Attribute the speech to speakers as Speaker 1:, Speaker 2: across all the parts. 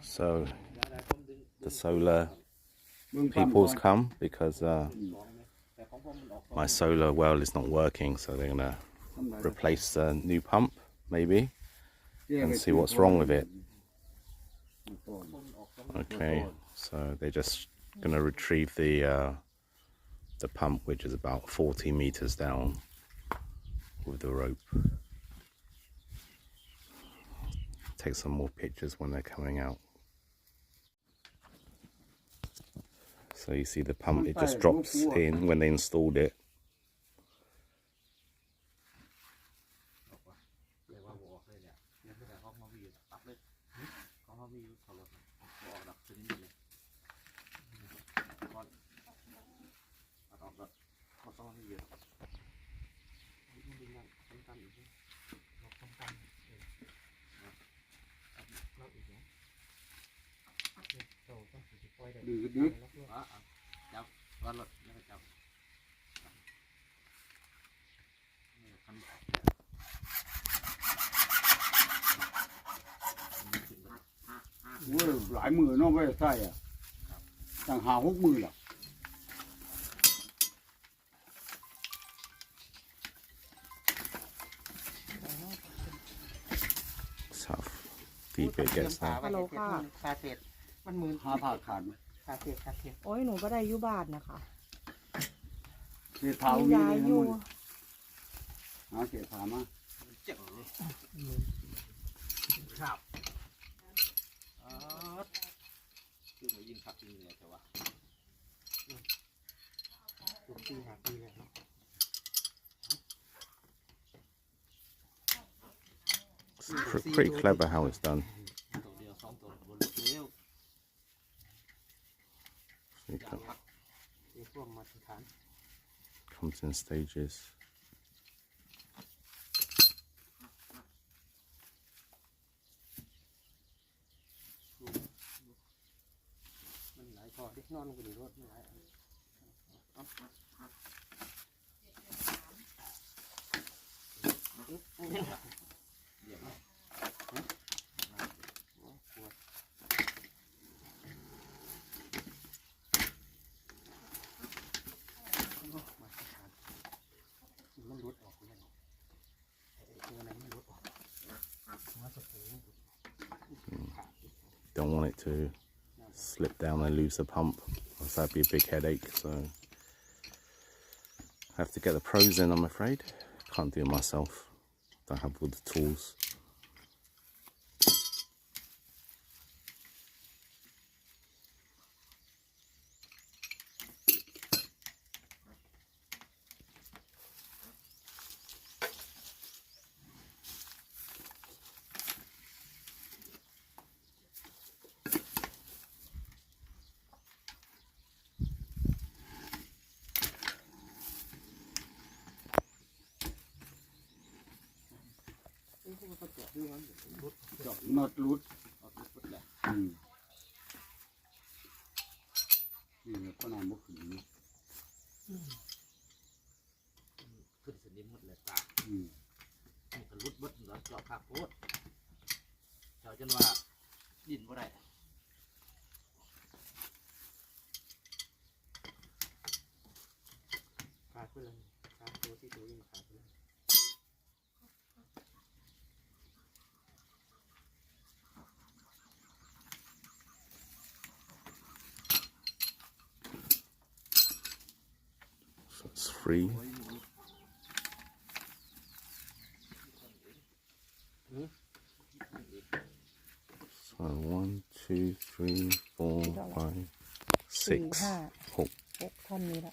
Speaker 1: So the solar people's come because my solar well is not working, so they're gonna replace the new pump maybe and see what's wrong with it. Okay, so they're just gonna retrieve the pump, which is about 40 meters down, with the rope. Take some more pictures when they're coming out. So you see the pump, it just drops in when they installed it.
Speaker 2: Lại mưa nó về tay à, chẳng hào hút mưa là.
Speaker 1: That's how deep it gets now.
Speaker 3: ฮัลโหลค่ะคาเฟ่มันมือ
Speaker 2: หาผ่าขาด
Speaker 3: คาเฟ่
Speaker 4: โอ้ยหนูก็ได้อยู่บ้านนะคะ
Speaker 2: เสียเท้า
Speaker 4: มี
Speaker 2: มี
Speaker 4: ยา
Speaker 2: เลย
Speaker 4: อ
Speaker 2: นะ
Speaker 4: ยู่
Speaker 2: มึงหาเสียเท้ามา
Speaker 3: เจ็บเลยครับคือมายิงขับยิงเลยแต่ว่าทุกปีหาปีเลยเนาะ
Speaker 1: It's pretty clever how it's done.
Speaker 3: ตัวเดียวสองตัวบนเลี้ยว
Speaker 1: So it
Speaker 3: พักเลี้ยวร่วมมาถึงฐาน
Speaker 1: comes in stages.
Speaker 3: มันหลายพอที่นอนก็ดีรถไม่หลายเดี๋ยวมันรุดออกเลยตัวนั้นมันรุดออกมาสปูน
Speaker 1: Don't want it to slip down and lose the pump, because that'd be a big headache. So I have to get the pros in, I'm afraid. Can't do it myself. Don't have all the tools.
Speaker 2: Nọt lút.นี่ก็นำบุกขึ้นนี่
Speaker 3: ขึ้นสนิมหมดเลยปากมันก็รุดเบิดแล้วเจาะขาโคตรเจาะจนว่าดินบ่ได้ขาดไปเลยขาดตัวที่ตัวยิ่งขาดไปเลย
Speaker 1: So it's free. So 1, 2, 3, 4, 5, 6,
Speaker 4: 6 ท่อนนี้ละ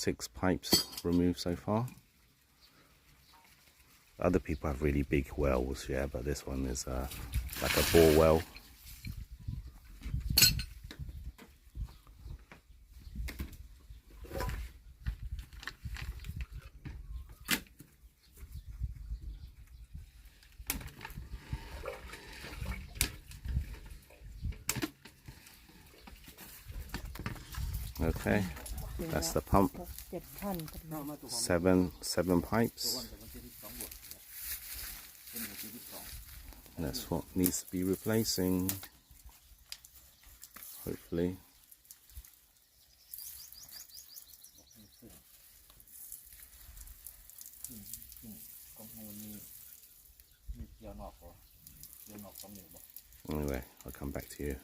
Speaker 1: 6 pipes removed so far. Other people have really big wells, yeah, but this one is like a bore well. Okay, that's the pump.
Speaker 4: 7 ท่อน
Speaker 1: Seven pipes. That's what needs to be replacing. Hopefully.
Speaker 3: ของมูลมีเกี่ยวนอกบ่เกี่ยวนอกสำเร็จบ่
Speaker 1: Anyway, I'll come back to you.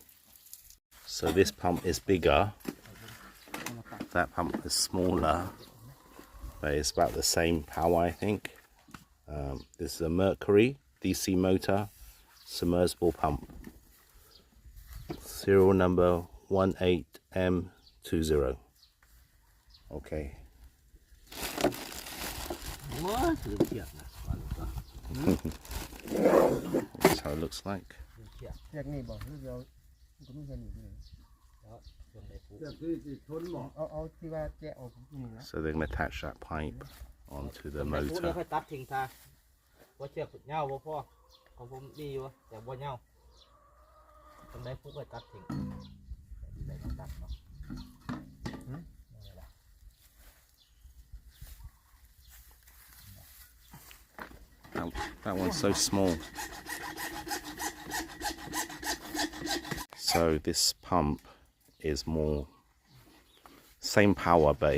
Speaker 1: So this pump is bigger. That pump is smaller, but it's about the same power, I think. This is a Mercury DC motor submersible pump. Serial number 18M20. Okay.
Speaker 3: โอ้ยลืมเชือกนะว่าลูกก็
Speaker 1: That's how it looks like.
Speaker 3: ลืมเชือก
Speaker 5: เรียกนี่บอกหรือเราก็ไม่เห็นอยู่นี่
Speaker 3: แล้วจนได้ผูก
Speaker 2: เรื่องที่ทนบ่
Speaker 5: เอาที่ว่าแกะออกนี่นะ
Speaker 1: So they're going to attach that pipe onto the
Speaker 3: ได้ผูกเนี่ย
Speaker 1: motor.
Speaker 3: ค่อยตัดทิ้งซะว่าเชือกเหงาบ่พอของผมดีอยู่แต่บ่เหงาทำได้ผูกค่อยตัดทิ้งได้ตัดเนาะนี่แหละ
Speaker 1: That one's so small. So this pump is more same power, but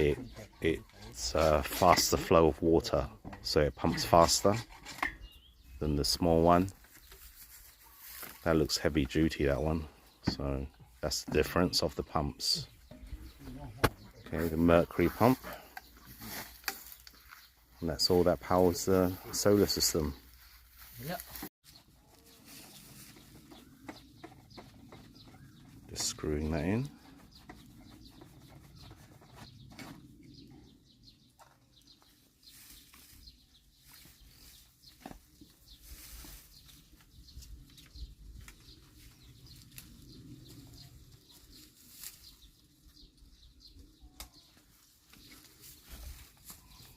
Speaker 1: it's a faster flow of water, so it pumps faster than the small one. That looks heavy duty, that one. So that's the difference of the pumps. Okay, the Mercury pump. And that's all that powers the solar system.
Speaker 3: นี่แหละ
Speaker 1: Just screwing that in.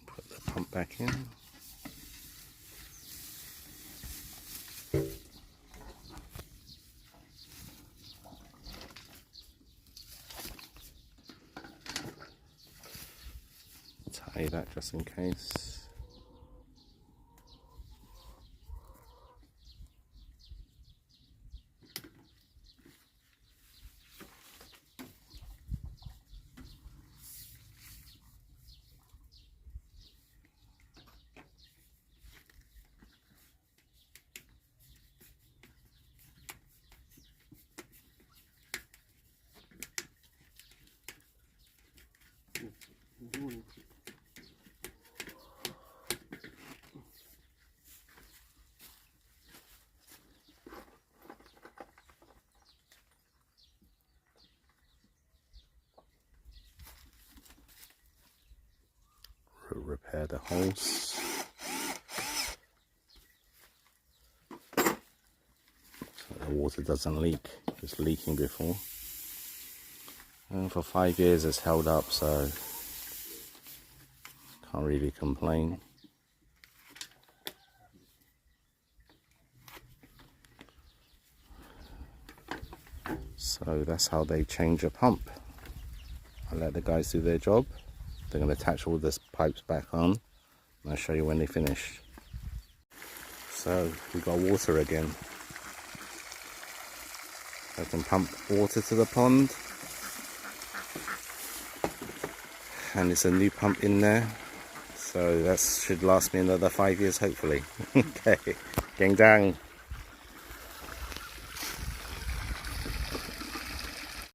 Speaker 1: Put the pump back in. Tie that just in case. Repair the holes. So the water doesn't leak. It was leaking before. And for 5 years it's held up, so can't really complain. So that's how they change a pump. I let the guys do their job. They're going to attach all the pipes back on, and I'll show you when they finish. So we got water again. I can pump water to the pond, and it's a new pump in there, so that should last me another 5 years hopefully. Okay, gang dang.